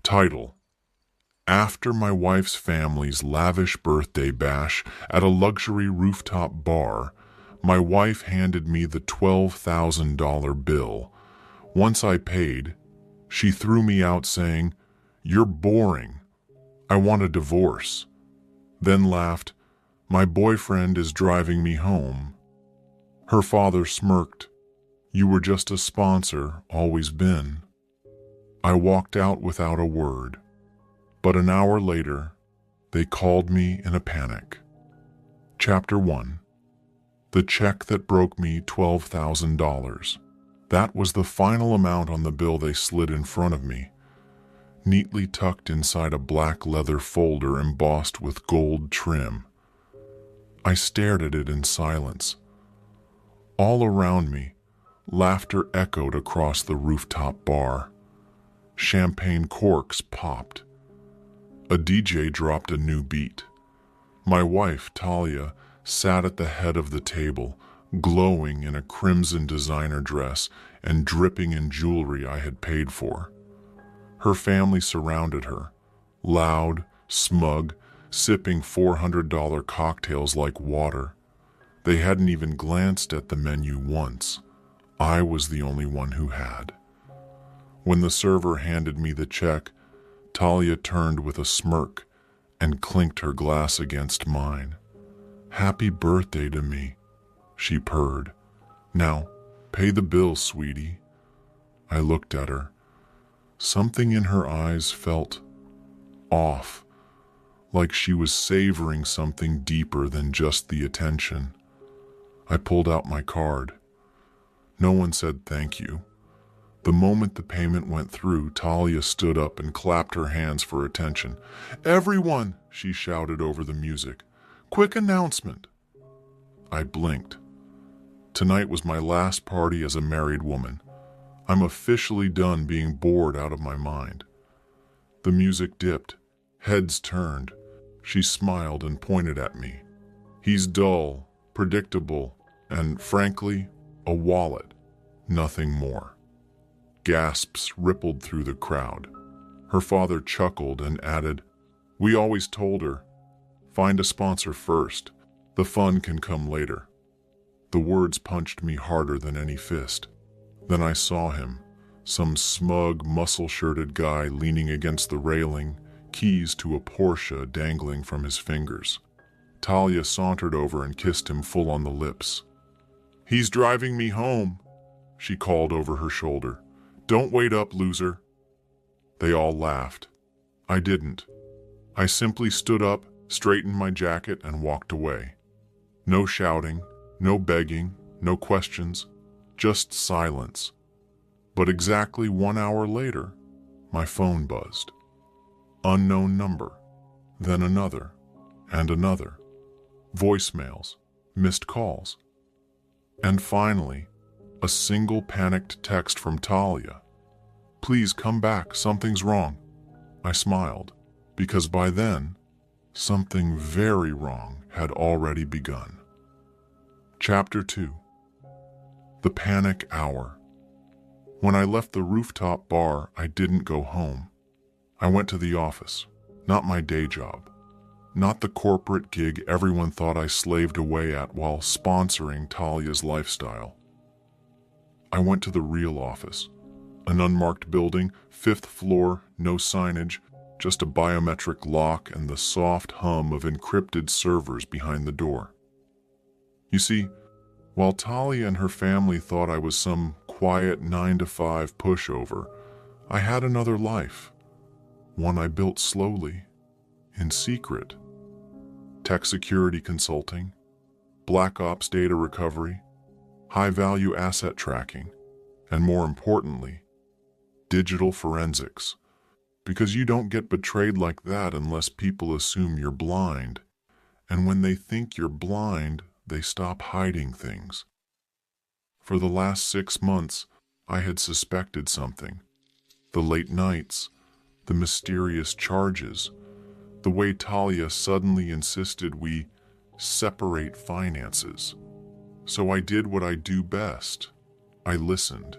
Title: After my wife's family's lavish birthday bash at a luxury rooftop bar, my wife handed me the $12,000 bill. Once I paid, she threw me out saying, "You're boring. I want a divorce." Then laughed, "My boyfriend is driving me home." Her father smirked, "You were just a sponsor, always been." I walked out without a word. But an hour later, they called me in a panic. Chapter 1. The check that broke me $12,000. That was the final amount on the bill they slid in front of me, neatly tucked inside a black leather folder embossed with gold trim. I stared at it in silence. All around me, laughter echoed across the rooftop bar. Champagne corks popped. A DJ dropped a new beat. My wife, Talia, sat at the head of the table, glowing in a crimson designer dress and dripping in jewelry I had paid for. Her family surrounded her, loud, smug, sipping $400 cocktails like water. They hadn't even glanced at the menu once. I was the only one who had. When the server handed me the check, Talia turned with a smirk and clinked her glass against mine. "Happy birthday to me," she purred. "Now, pay the bill, sweetie." I looked at her. Something in her eyes felt off, like she was savoring something deeper than just the attention. I pulled out my card. No one said thank you. The moment the payment went through, Talia stood up and clapped her hands for attention. "Everyone," she shouted over the music. "Quick announcement." I blinked. Tonight was my last party as a married woman. I'm officially done being bored out of my mind. The music dipped. Heads turned. She smiled and pointed at me. "He's dull, predictable, and frankly, a wallet. Nothing more." Gasps rippled through the crowd. Her father chuckled and added, "We always told her, find a sponsor first. The fun can come later." The words punched me harder than any fist. Then I saw him, some smug, muscle-shirted guy leaning against the railing, keys to a Porsche dangling from his fingers. Talia sauntered over and kissed him full on the lips. "He's driving me home," she called over her shoulder. "Don't wait up, loser." They all laughed. I didn't. I simply stood up, straightened my jacket, and walked away. No shouting, no begging, no questions, just silence. But exactly 1 hour later, my phone buzzed. Unknown number, then another, and another. Voicemails, missed calls. And finally, a single panicked text from Talia. "Please come back, something's wrong." I smiled, because by then, something very wrong had already begun. Chapter 2. The Panic Hour. When I left the rooftop bar, I didn't go home. I went to the office, not my day job, not the corporate gig everyone thought I slaved away at while sponsoring Talia's lifestyle. I went to the real office, an unmarked building, 5th floor, no signage, just a biometric lock and the soft hum of encrypted servers behind the door. You see, while Talia and her family thought I was some quiet 9-to-5 pushover, I had another life, one I built slowly, in secret. Tech security consulting, black ops data recovery, high-value asset tracking, and more importantly, digital forensics. Because you don't get betrayed like that unless people assume you're blind. And when they think you're blind, they stop hiding things. For the last 6 months, I had suspected something. The late nights, the mysterious charges, the way Talia suddenly insisted we separate finances. So I did what I do best. I listened.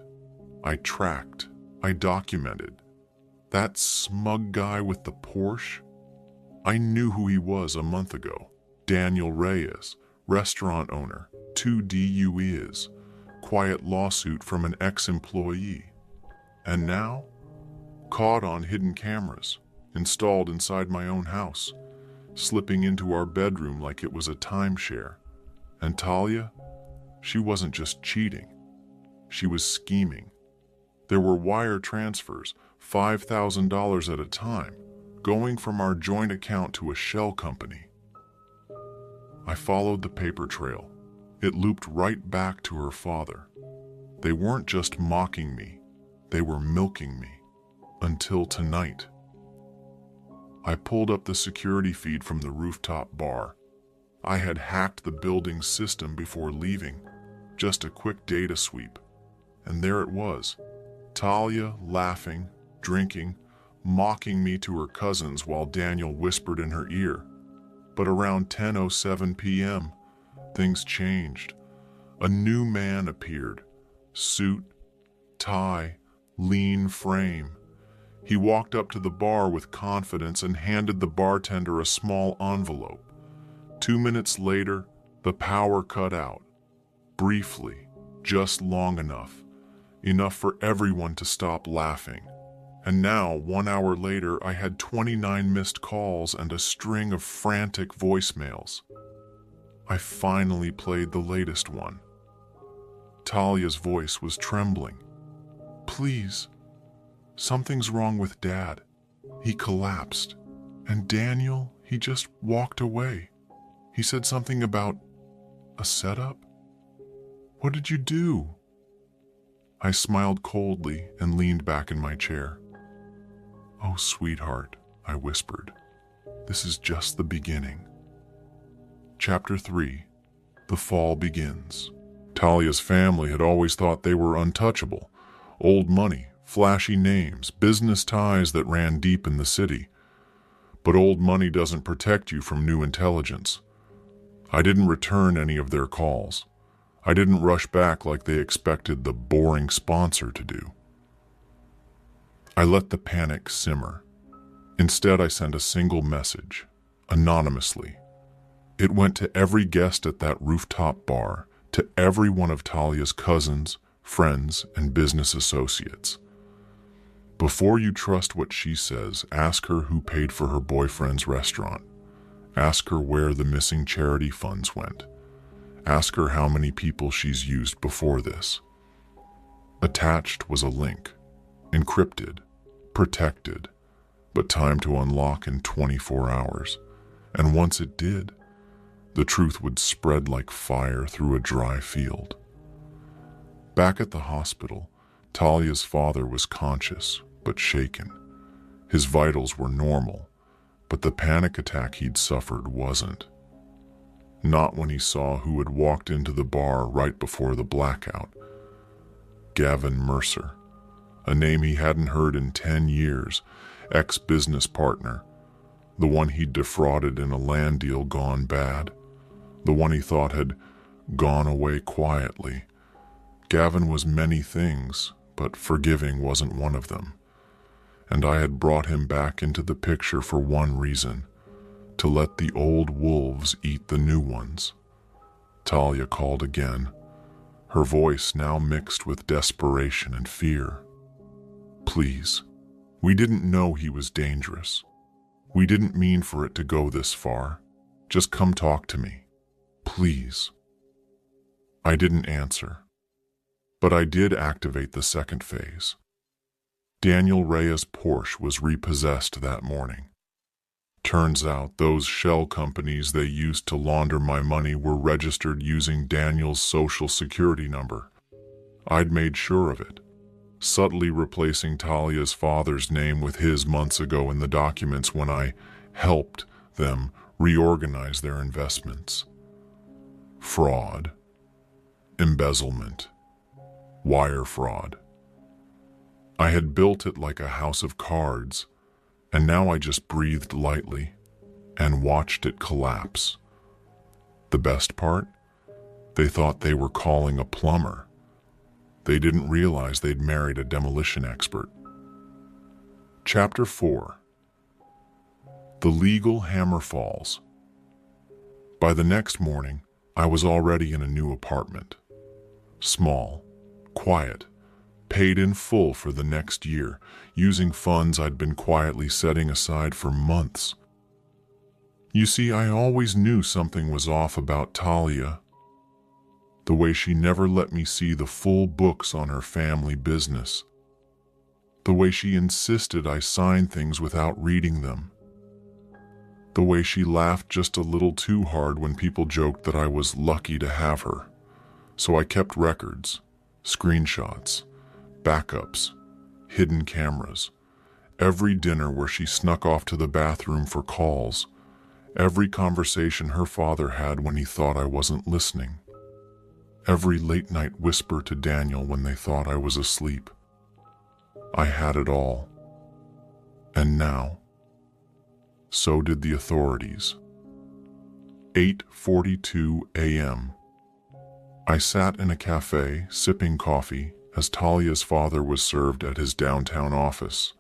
I tracked. I documented. That smug guy with the Porsche? I knew who he was a month ago. Daniel Reyes, restaurant owner, 2 DUIs, quiet lawsuit from an ex-employee. And now, caught on hidden cameras, installed inside my own house, slipping into our bedroom like it was a timeshare. And Talia, she wasn't just cheating, she was scheming. There were wire transfers, $5,000 at a time, going from our joint account to a shell company. I followed the paper trail. It looped right back to her father. They weren't just mocking me, they were milking me. Until tonight. I pulled up the security feed from the rooftop bar. I had hacked the building's system before leaving, just a quick data sweep. And there it was, Talia laughing, drinking, mocking me to her cousins while Daniel whispered in her ear. But around 10:07 p.m., things changed. A new man appeared. Suit, tie, lean frame. He walked up to the bar with confidence and handed the bartender a small envelope. 2 minutes later, the power cut out. Briefly, just long enough. Enough for everyone to stop laughing. And now, 1 hour later, I had 29 missed calls and a string of frantic voicemails. I finally played the latest one. Talia's voice was trembling. "Please, something's wrong with Dad. He collapsed. And Daniel, he just walked away. He said something about a setup. What did you do?" I smiled coldly and leaned back in my chair. "Oh, sweetheart," I whispered. "This is just the beginning." Chapter 3. The Fall Begins. Talia's family had always thought they were untouchable. Old money, flashy names, business ties that ran deep in the city. But old money doesn't protect you from new intelligence. I didn't return any of their calls. I didn't rush back like they expected the boring sponsor to do. I let the panic simmer. Instead, I sent a single message, anonymously. It went to every guest at that rooftop bar, to every one of Talia's cousins, friends, and business associates. Before you trust what she says, ask her who paid for her boyfriend's restaurant. Ask her where the missing charity funds went. Ask her how many people she's used before this. Attached was a link, encrypted, protected, but timed to unlock in 24 hours. And once it did, the truth would spread like fire through a dry field. Back at the hospital, Talia's father was conscious, but shaken. His vitals were normal, but the panic attack he'd suffered wasn't. Not when he saw who had walked into the bar right before the blackout. Gavin Mercer, a name he hadn't heard in 10 years, ex-business partner, the one he'd defrauded in a land deal gone bad, the one he thought had gone away quietly. Gavin was many things, but forgiving wasn't one of them. And I had brought him back into the picture for one reason, to let the old wolves eat the new ones. Talia called again, her voice now mixed with desperation and fear. "Please, we didn't know he was dangerous. We didn't mean for it to go this far. Just come talk to me. Please." I didn't answer, but I did activate the second phase. Daniel Reyes' Porsche was repossessed that morning. Turns out those shell companies they used to launder my money were registered using Daniel's social security number. I'd made sure of it, subtly replacing Talia's father's name with his months ago in the documents when I helped them reorganize their investments. Fraud, embezzlement, wire fraud. I had built it like a house of cards, and now I just breathed lightly and watched it collapse. The best part? They thought they were calling a plumber. They didn't realize they'd married a demolition expert. Chapter 4. The Legal Hammer Falls. By the next morning, I was already in a new apartment. Small, quiet, paid in full for the next year, using funds I'd been quietly setting aside for months. You see, I always knew something was off about Talia. The way she never let me see the full books on her family business. The way she insisted I sign things without reading them. The way she laughed just a little too hard when people joked that I was lucky to have her. So I kept records, screenshots, backups, hidden cameras. Every dinner where she snuck off to the bathroom for calls. Every conversation her father had when he thought I wasn't listening. Every late-night whisper to Daniel when they thought I was asleep. I had it all. And now, so did the authorities. 8:42 a.m. I sat in a cafe, sipping coffee, as Talia's father was served at his downtown office.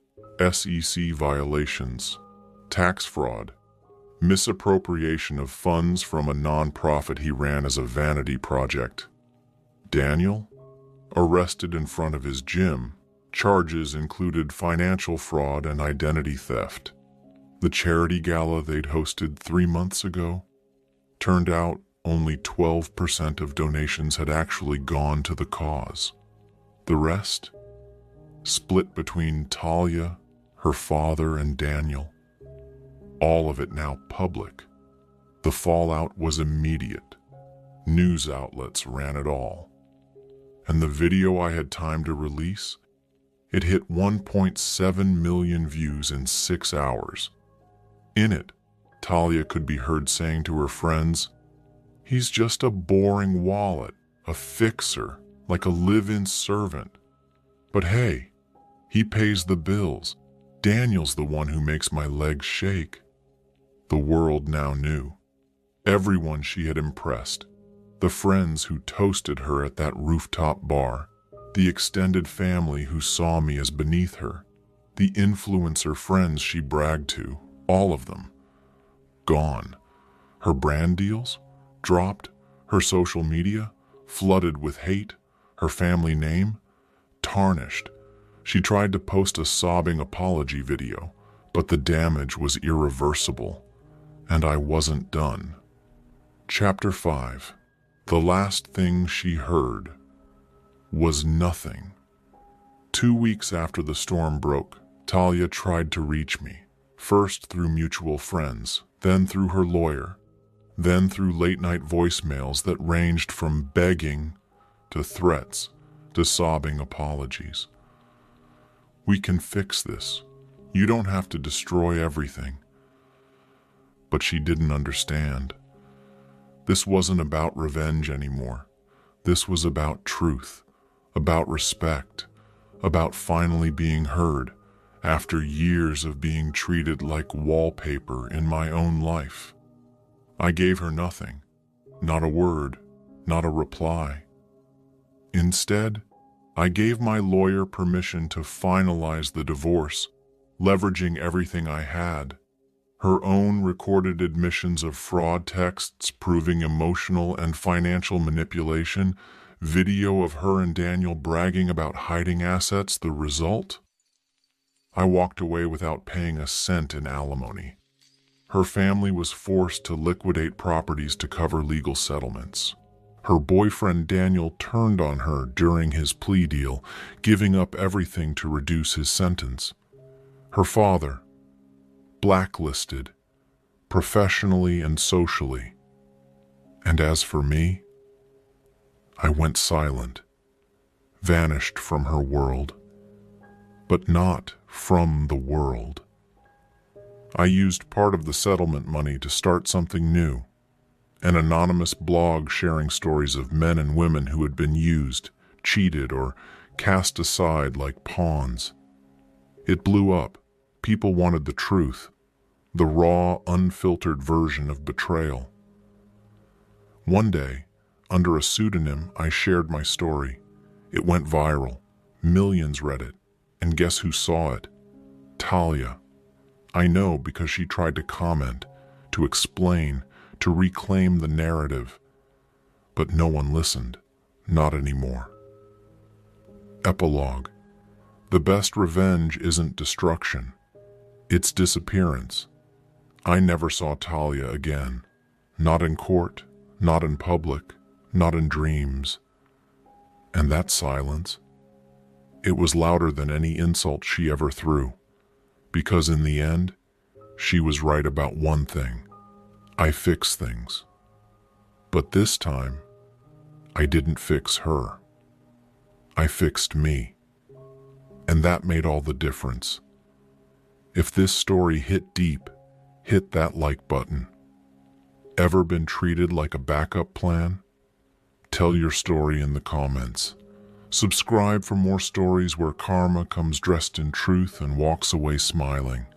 SEC violations, tax fraud, misappropriation of funds from a non-profit he ran as a vanity project. Daniel, arrested in front of his gym. Charges included financial fraud and identity theft. The charity gala they'd hosted 3 months ago turned out only 12% of donations had actually gone to the cause. The rest, split between Talia, her father, and Daniel. All of it now public. The fallout was immediate. News outlets ran it all. And the video I had time to release, it hit 1.7 million views in 6 hours. In it, Talia could be heard saying to her friends, "He's just a boring wallet, a fixer, like a live-in servant. But hey, he pays the bills. Daniel's the one who makes my legs shake." The world now knew. Everyone she had impressed. The friends who toasted her at that rooftop bar. The extended family who saw me as beneath her. The influencer friends she bragged to. All of them. Gone. Her brand deals? Dropped. Her social media? Flooded with hate. Her family name? Tarnished. She tried to post a sobbing apology video, but the damage was irreversible. And I wasn't done. Chapter 5. The last thing she heard was nothing. 2 weeks after the storm broke, Talia tried to reach me, first through mutual friends, then through her lawyer, then through late-night voicemails that ranged from begging to threats to sobbing apologies. "We can fix this. You don't have to destroy everything." But she didn't understand. This wasn't about revenge anymore. This was about truth, about respect, about finally being heard after years of being treated like wallpaper in my own life. I gave her nothing, not a word, not a reply. Instead, I gave my lawyer permission to finalize the divorce, leveraging everything I had. Her own recorded admissions of fraud texts proving emotional and financial manipulation, video of her and Daniel bragging about hiding assets, the result? I walked away without paying a cent in alimony. Her family was forced to liquidate properties to cover legal settlements. Her boyfriend Daniel turned on her during his plea deal, giving up everything to reduce his sentence. Her father, blacklisted, professionally and socially. And as for me, I went silent, vanished from her world, but not from the world. I used part of the settlement money to start something new, an anonymous blog sharing stories of men and women who had been used, cheated, or cast aside like pawns. It blew up. People wanted the truth, the raw, unfiltered version of betrayal. One day, under a pseudonym, I shared my story. It went viral. Millions read it. And guess who saw it? Talia. I know because she tried to comment, to explain, to reclaim the narrative. But no one listened. Not anymore. Epilogue. The best revenge isn't destruction. It's disappearance. I never saw Talia again. Not in court, not in public, not in dreams. And that silence, it was louder than any insult she ever threw. Because in the end, she was right about one thing. I fix things. But this time, I didn't fix her. I fixed me. And that made all the difference. If this story hit deep, hit that like button. Ever been treated like a backup plan? Tell your story in the comments. Subscribe for more stories where karma comes dressed in truth and walks away smiling.